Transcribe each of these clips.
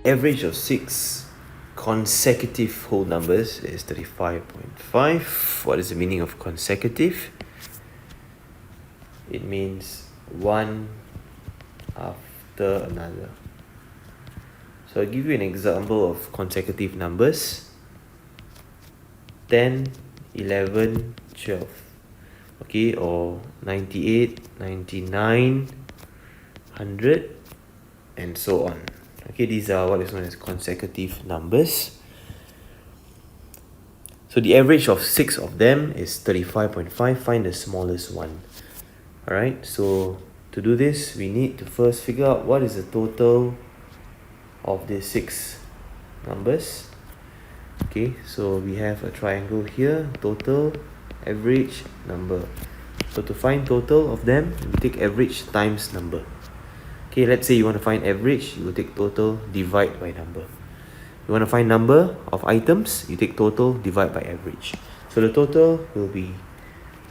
average of 6 consecutive whole numbers is 35.5. What is the meaning of consecutive? It means one after another. So I'll give you an example of consecutive numbers. 10, 11, 12. Okay, or 98, 99, 100, and so on. Okay, these are what is known as consecutive numbers. So the average of 6 of them is 35.5. Find the smallest one. Alright, so to do this, we need to first figure out what is the total of these 6 numbers. Okay, so we have a triangle here, total, average, number. So to find total of them, we take average times number. Okay, let's say you want to find average, you will take total, divide by number. You want to find number of items, you take total, divide by average. So the total will be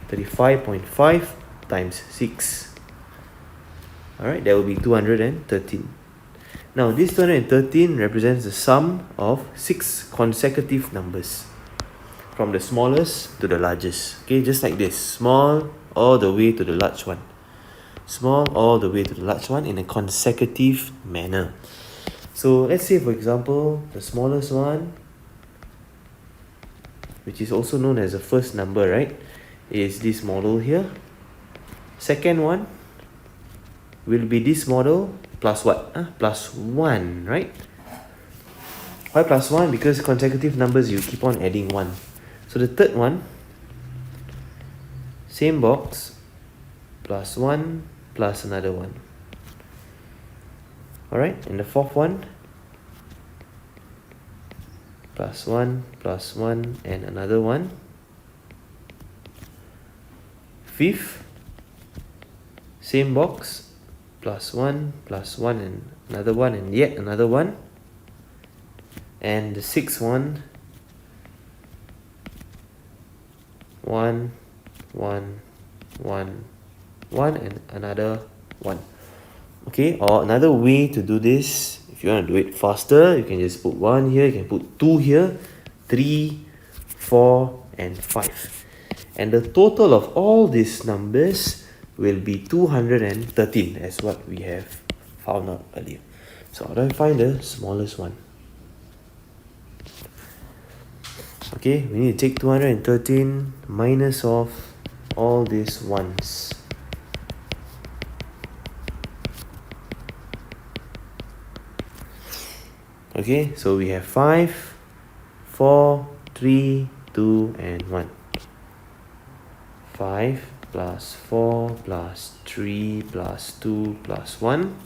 35.5 times 6. Alright, that will be 213. Now this 213 represents the sum of 6 consecutive numbers, from the smallest to the largest. Okay, just like this, small all the way to the large one. Small all the way to the large one in a consecutive manner. So let's say, for example, the smallest one, which is also known as the first number, right, is this model here. Second one will be this model plus what? Plus 1, right? Why plus 1? Because consecutive numbers, you keep on adding 1. So the third one, same box, plus 1 plus another 1. Alright, and the fourth one, plus 1 and another 1. Fifth, same box, plus 1 and another 1 and yet another 1. And the sixth one, 1 and another 1. Okay, or another way to do this, if you want to do it faster, you can just put 1 here, you can put 2 here, 3, 4, and 5. And the total of all these numbers will be 213, as what we have found out earlier. So how do I find the smallest one? Okay, we need to take 213 minus off all these ones. Okay, so we have 5, 4, 3, 2, and 1. 5 plus 4 plus 3 plus 2 plus 1.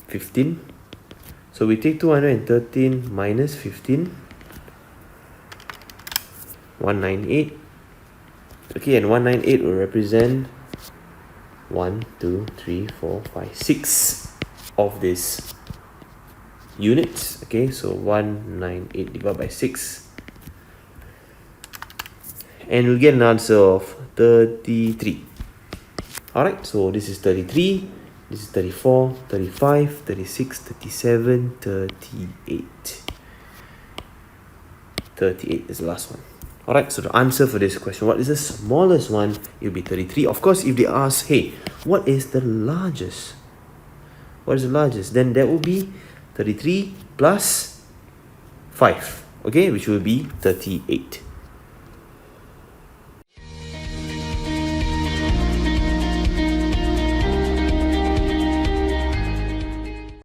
15. So we take 213 minus 15. 198. Okay, and 198 will represent 1, 2, 3, 4, 5, 6 of these units. Okay, so 198 divided by 6, and we'll get an answer of 33. Alright, so this is 33, this is 34, 35, 36, 37, 38. 38 is the last one. Alright, so the answer for this question, what is the smallest one? It will be 33. Of course, if they ask, hey, what is the largest? What is the largest? Then that will be 33 plus 5, okay, which will be 38.